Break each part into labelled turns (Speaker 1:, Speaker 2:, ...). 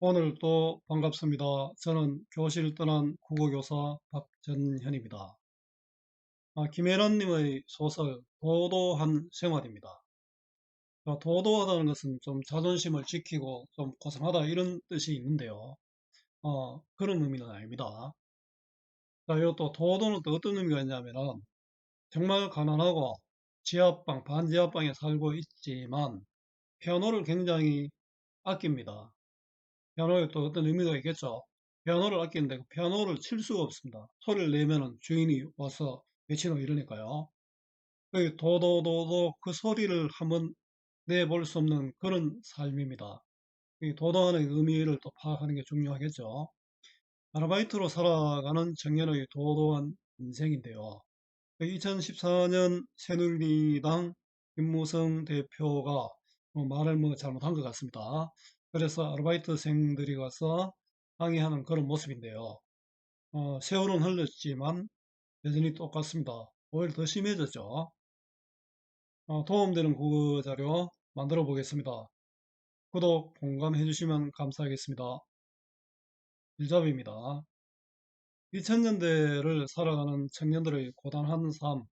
Speaker 1: 오늘 또 반갑습니다. 저는 교실 떠난 국어교사 박전현입니다. 김혜란님의 소설 도도한 생활입니다. 도도하다는 것은 좀 자존심을 지키고 좀 고상하다 이런 뜻이 있는데요. 그런 의미는 아닙니다. 자, 이것도 도도는 또 어떤 의미가 있냐면은 정말 가난하고 지하방, 반지하방에 살고 있지만 피아노를 굉장히 아낍니다. 피아노에 또 어떤 의미가 있겠죠. 피아노를 아끼는데 그 피아노를 칠 수가 없습니다. 소리를 내면은 주인이 와서 외치고 이러니까요. 그 도도도도 그 소리를 한번 내볼 수 없는 그런 삶입니다. 이 도도하는 의미를 또 파악하는 게 중요하겠죠. 아르바이트로 살아가는 청년의 도도한 인생인데요. 2014년 새누리당 김무성 대표가 말을 잘못한 것 같습니다. 그래서 아르바이트생들이 가서 항의하는 그런 모습인데요. 세월은 흘렀지만 여전히 똑같습니다. 오히려 더 심해졌죠. 도움되는 국어 자료 만들어 보겠습니다. 구독, 공감해 주시면 감사하겠습니다. 일잡입니다. 2000년대를 살아가는 청년들의 고단한 삶,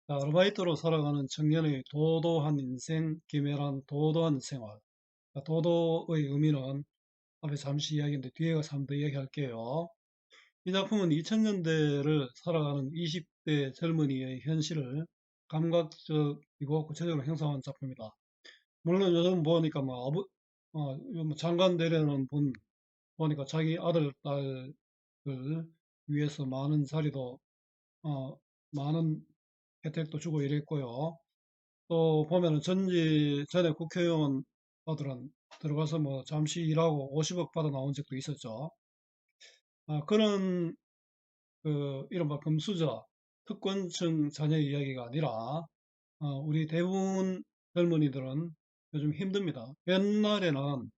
Speaker 1: 아르바이트로 살아가는 청년의 도도한 인생, 김애란 도도한 생활. 도도의 의미는 앞에 잠시 이야기했는데 뒤에 가서 한번 더 이야기할게요. 이 작품은 2000년대를 살아가는 20대 젊은이의 현실을 감각적이고 구체적으로 형성한 작품이다. 물론 요즘 보니까 뭐 장관 되려는 분 보니까 자기 아들, 딸을 위해서 많은 자리도, 어, 많은 혜택도 주고 이랬고요. 또 보면은 전에 국회의원들은 들어가서 뭐 잠시 일하고 50억 받아 나온 적도 있었죠. 그런 이른바 금수저, 특권층 자녀 이야기가 아니라 우리 대부분 젊은이들은 요즘 힘듭니다. 옛날에는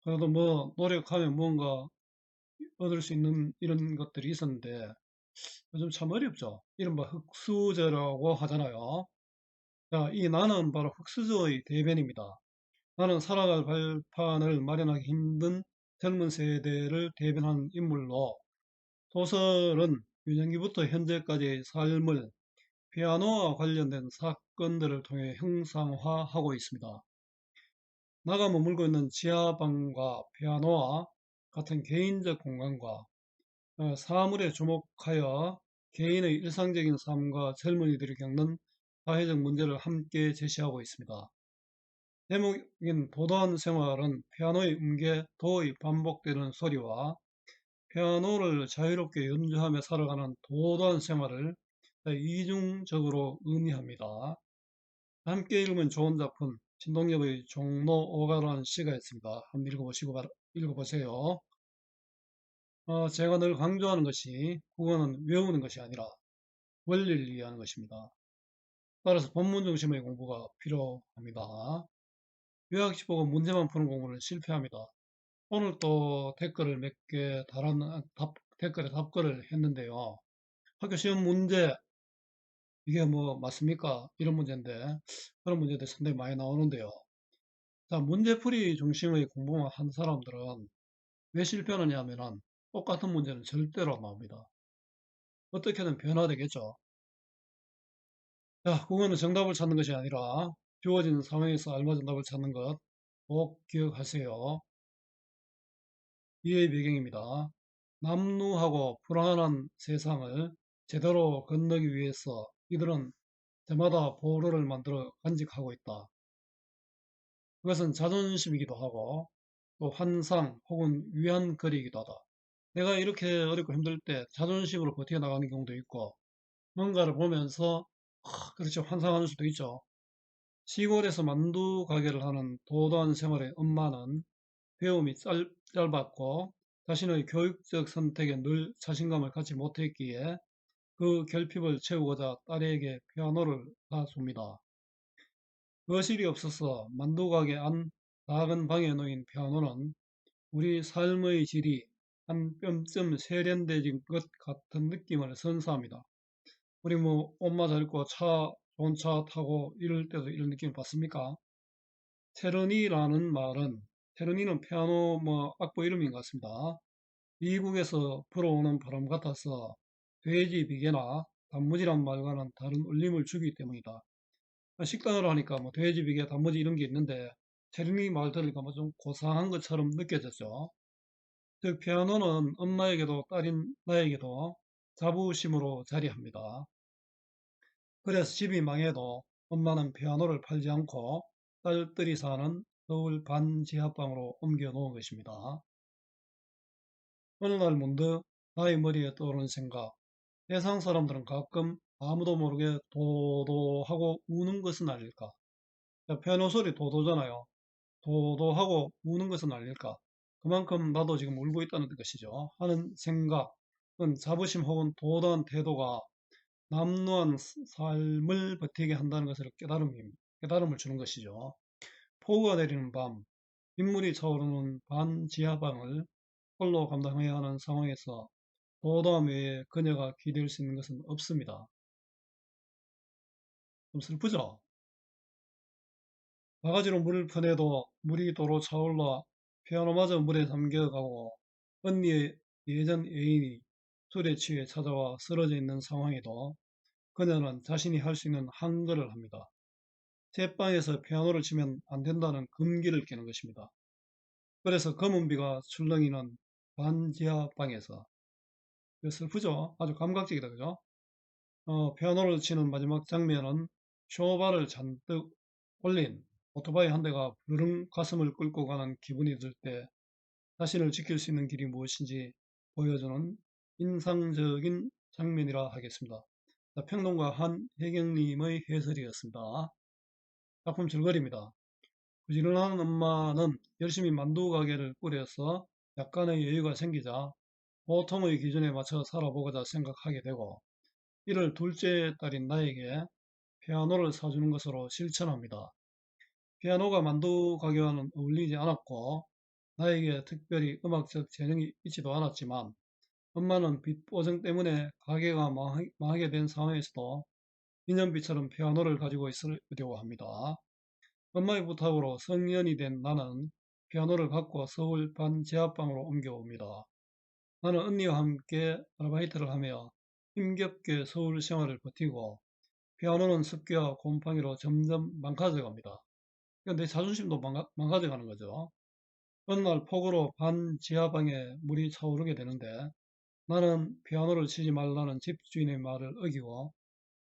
Speaker 1: 그래도 뭐 노력하면 뭔가 얻을 수 있는 이런 것들이 있었는데 요즘 참 어렵죠. 이른바 흙수저라고 하잖아요. 자, 이 나는 바로 흙수저의 대변입니다. 나는 살아갈 발판을 마련하기 힘든 젊은 세대를 대변하는 인물로 소설은 유년기부터 현재까지의 삶을 피아노와 관련된 사건들을 통해 형상화하고 있습니다. 나가 머물고 있는 지하방과 피아노와 같은 개인적 공간과 사물에 주목하여 개인의 일상적인 삶과 젊은이들이 겪는 사회적 문제를 함께 제시하고 있습니다. 제목인 도도한 생활은 피아노의 음계, 도의 반복되는 소리와 피아노를 자유롭게 연주하며 살아가는 도도한 생활을 이중적으로 의미합니다. 함께 읽으면 좋은 작품, 신동엽의 종로 오가라는 시가 있습니다. 한번 읽어보세요. 제가 늘 강조하는 것이 국어는 외우는 것이 아니라 원리를 이해하는 것입니다. 따라서 본문 중심의 공부가 필요합니다. 요약식 보고 문제만 푸는 공부는 실패합니다. 오늘 또 댓글을 몇 개 댓글에 답글을 했는데요. 학교 시험 문제, 이게 뭐 맞습니까? 이런 문제인데, 그런 문제들 상당히 많이 나오는데요. 자, 문제풀이 중심의 공부만 한 사람들은 왜 실패하느냐 하면은 똑같은 문제는 절대로 안 나옵니다. 어떻게든 변화되겠죠. 자, 국어는 정답을 찾는 것이 아니라 주어진 상황에서 알맞은 답을 찾는 것 꼭 기억하세요. 이해의 배경입니다. 남루하고 불안한 세상을 제대로 건너기 위해서 이들은 저마다 보루를 만들어 간직하고 있다. 그것은 자존심이기도 하고 또 환상 혹은 위안거리이기도 하다. 내가 이렇게 어렵고 힘들 때 자존심으로 버텨 나가는 경우도 있고 뭔가를 보면서 그렇죠, 환상하는 수도 있죠. 시골에서 만두 가게를 하는 도도한 생활의 엄마는 배움이 짧았고 자신의 교육적 선택에 늘 자신감을 갖지 못했기에 그 결핍을 채우고자 딸에게 피아노를 사줍니다. 거실이 없어서 만두 가게 안 작은 방에 놓인 피아노는 우리 삶의 질이 한 뼘쯤 세련돼진 것 같은 느낌을 선사합니다. 우리 뭐 옷만 잘 입고 좋은 차 타고 이럴 때도 이런 느낌 받습니까? 테르니라는 말은 체르니는 피아노 악보 이름인 것 같습니다. 미국에서 불어오는 바람 같아서 돼지 비계나 단무지란 말과는 다른 울림을 주기 때문이다. 식단을 하니까 돼지 비계, 단무지 이런 게 있는데 체르니 말 들으니까 좀 고상한 것처럼 느껴졌죠. 즉 피아노는 엄마에게도 딸인 나에게도 자부심으로 자리합니다. 그래서 집이 망해도 엄마는 피아노를 팔지 않고 딸들이 사는 서울 반지하방으로 옮겨 놓은 것입니다. 어느 날 문득 나의 머리에 떠오른 생각. 세상 사람들은 가끔 아무도 모르게 도도하고 우는 것은 아닐까? 피아노 소리 도도잖아요. 도도하고 우는 것은 아닐까? 그만큼 나도 지금 울고 있다는 것이죠. 하는 생각은 자부심 혹은 도도한 태도가 남루한 삶을 버티게 한다는 것을 깨달음을 주는 것이죠. 폭우가 내리는 밤, 빗물이 차오르는 반지하방을 홀로 감당해야 하는 상황에서 도도함 외에 그녀가 기댈 수 있는 것은 없습니다. 좀 슬프죠? 바가지로 물을 퍼내도 물이 도로 차올라 피아노마저 물에 잠겨가고 언니의 예전 애인이 술에 취해 찾아와 쓰러져 있는 상황에도 그녀는 자신이 할 수 있는 한글을 합니다. 제 방에서 피아노를 치면 안 된다는 금기를 깨는 것입니다. 그래서 검은비가 출렁이는 반지하 방에서 슬프죠? 아주 감각적이다, 그죠? 피아노를 치는 마지막 장면은 쇼바를 잔뜩 올린 오토바이 한 대가 부르릉 가슴을 끌고 가는 기분이 들 때 자신을 지킬 수 있는 길이 무엇인지 보여주는 인상적인 장면이라 하겠습니다. 자, 평론가 한혜경님의 해설이었습니다. 작품 줄거리입니다. 부지런한 엄마는 열심히 만두 가게를 꾸려서 약간의 여유가 생기자 보통의 기준에 맞춰 살아보고자 생각하게 되고 이를 둘째 딸인 나에게 피아노를 사주는 것으로 실천합니다. 피아노가 만두 가게와는 어울리지 않았고 나에게 특별히 음악적 재능이 있지도 않았지만 엄마는 빚 보증 때문에 가게가 망하게 된 상황에서도 기념비처럼 피아노를 가지고 있으려고 합니다. 엄마의 부탁으로 성년이 된 나는 피아노를 갖고 서울 반지하방으로 옮겨옵니다. 나는 언니와 함께 아르바이트를 하며 힘겹게 서울 생활을 버티고 피아노는 습기와 곰팡이로 점점 망가져 갑니다. 내 자존심도 망가져 가는 거죠. 어느 날 폭우로 반 지하방에 물이 차오르게 되는데 나는 피아노를 치지 말라는 집주인의 말을 어기고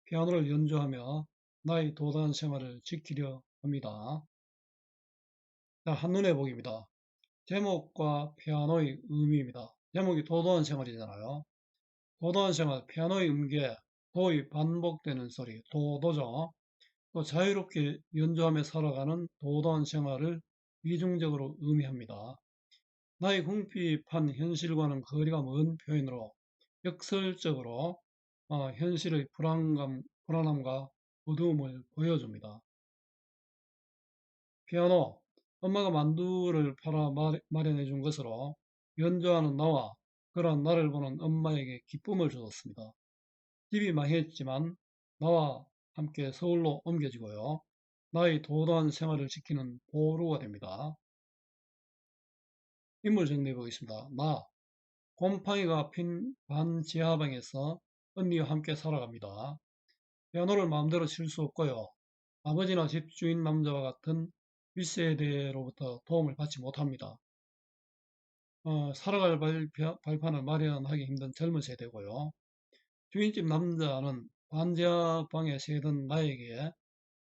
Speaker 1: 피아노를 연주하며 나의 도단 생활을 지키려 합니다. 자, 한눈에 보기입니다. 제목과 피아노의 의미입니다. 제목이 도도한 생활이잖아요. 도도한 생활, 피아노의 음계, 도의 반복되는 소리, 도도죠. 또 자유롭게 연주하며 살아가는 도도한 생활을 이중적으로 의미합니다. 나의 궁핍한 현실과는 거리가 먼 표현으로 역설적으로 현실의 불안함과 어두움을 보여줍니다. 피아노, 엄마가 만두를 팔아 마련해 준 것으로 연주하는 나와 그러한 나를 보는 엄마에게 기쁨을 주었습니다. 집이 망했지만 나와 함께 서울로 옮겨지고요. 나의 도도한 생활을 지키는 보루가 됩니다. 인물 정리해 보겠습니다. 나, 곰팡이가 핀 반지하방에서 언니와 함께 살아갑니다. 피아노를 마음대로 칠 수 없고요. 아버지나 집주인 남자와 같은 윗세대로부터 도움을 받지 못합니다. 살아갈 발판을 마련하기 힘든 젊은 세대고요. 주인집 남자는 반지하방에 새던 나에게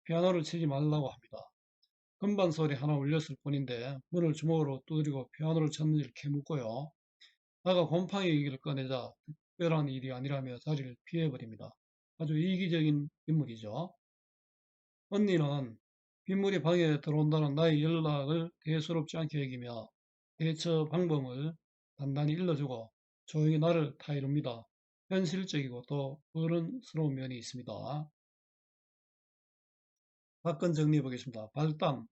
Speaker 1: 피아노를 치지 말라고 합니다. 건반 소리 하나 울렸을 뿐인데 문을 주먹으로 두드리고 피아노를 쳤는지를 캐묻고요. 나가 곰팡이 얘기를 꺼내자 특별한 일이 아니라며 자리를 피해버립니다. 아주 이기적인 인물이죠. 언니는 빗물이 방에 들어온다는 나의 연락을 대수롭지 않게 여기며 대처 방법을 단단히 일러주고 조용히 나를 타이릅니다. 현실적이고 또 어른스러운 면이 있습니다. 답변 정리해 보겠습니다. 발단.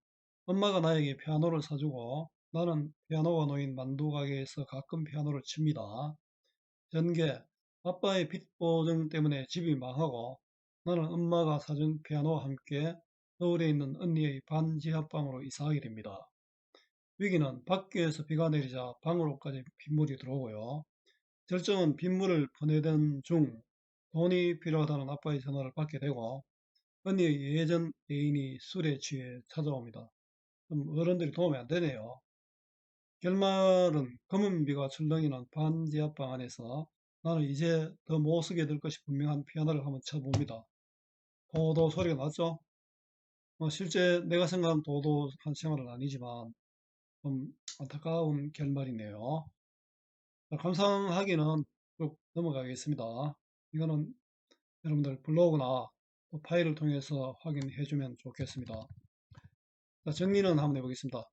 Speaker 1: 엄마가 나에게 피아노를 사주고 나는 피아노가 놓인 만두 가게에서 가끔 피아노를 칩니다. 전개. 아빠의 빚 보증 때문에 집이 망하고 나는 엄마가 사준 피아노와 함께 서울에 있는 언니의 반지하방으로 이사하게 됩니다. 위기는 밖에서 비가 내리자 방으로까지 빗물이 들어오고요. 절정은 빗물을 퍼내던 중 돈이 필요하다는 아빠의 전화를 받게 되고 언니의 예전 애인이 술에 취해 찾아옵니다. 좀 어른들이 도움이 안 되네요. 결말은 검은 비가 출렁이는 반지하방 안에서 나는 이제 더 못 쓰게 될 것이 분명한 피아노를 한번 쳐봅니다. 도도 소리가 났죠? 실제 내가 생각한 도도한 생활은 아니지만 좀 안타까운 결말이네요. 자, 감상하기는 쭉 넘어가겠습니다. 이거는 여러분들 블로그나 또 파일을 통해서 확인해 주면 좋겠습니다. 자, 정리는 한번 해보겠습니다.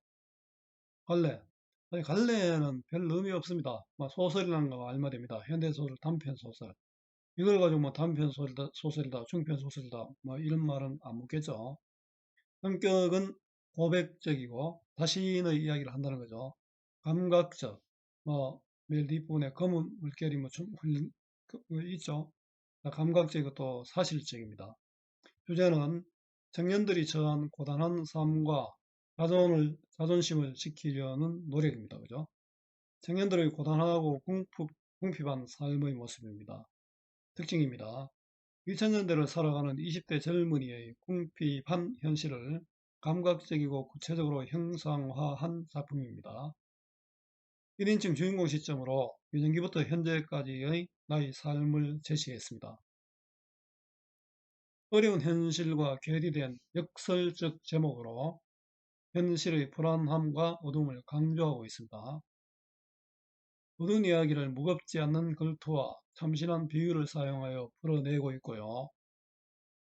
Speaker 1: 갈래. 아니, 갈래는 별 의미 없습니다. 소설이라는 거 알맞습니다. 현대소설, 단편소설. 이걸 가지고 뭐 단편소설이다, 소설이다, 중편소설이다, 뭐 이런 말은 안 묻겠죠. 성격은 고백적이고 자신의 이야기를 한다는 거죠. 감각적, 뭐 매일 뒷부분에 검은 물결이 뭐 좀 흘린 있죠. 감각적이고 또 사실적입니다. 주제는 청년들이 처한 고단한 삶과 자존심을 지키려는 노력입니다. 그죠? 청년들의 고단하고 궁핍한 삶의 모습입니다. 특징입니다. 2000년대를 살아가는 20대 젊은이의 궁핍한 현실을 감각적이고 구체적으로 형상화한 작품입니다. 1인칭 주인공 시점으로 유년기부터 현재까지의 나의 삶을 제시했습니다. 어려운 현실과 괴리된 역설적 제목으로 현실의 불안함과 어둠을 강조하고 있습니다. 모든 이야기를 무겁지 않는 글투와 참신한 비유를 사용하여 풀어내고 있고요.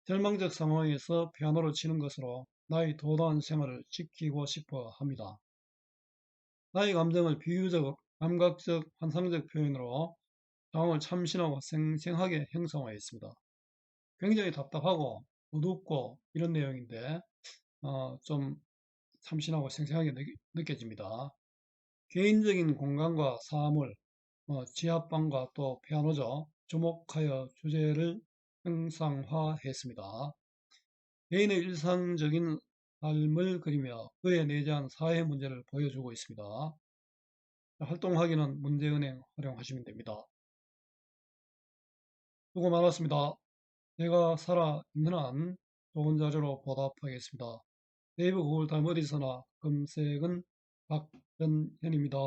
Speaker 1: 절망적 상황에서 피아노를 치는 것으로 나의 도도한 생활을 지키고 싶어 합니다. 나의 감정을 비유적, 감각적, 환상적 표현으로 상황을 참신하고 생생하게 형성하였습니다. 굉장히 답답하고 어둡고 이런 내용인데 좀 참신하고 생생하게 느껴집니다. 개인적인 공간과 사물, 지하방과 또 피아노죠. 주목하여 주제를 형상화했습니다. 개인의 일상적인 삶을 그리며 그에 내재한 사회 문제를 보여주고 있습니다. 활동하기는 문제은행 활용하시면 됩니다. 수고 많았습니다. 내가 살아있는 한 좋은 자료로 보답하겠습니다. 네이버 구글 다음 어디서나 검색은 박전현입니다.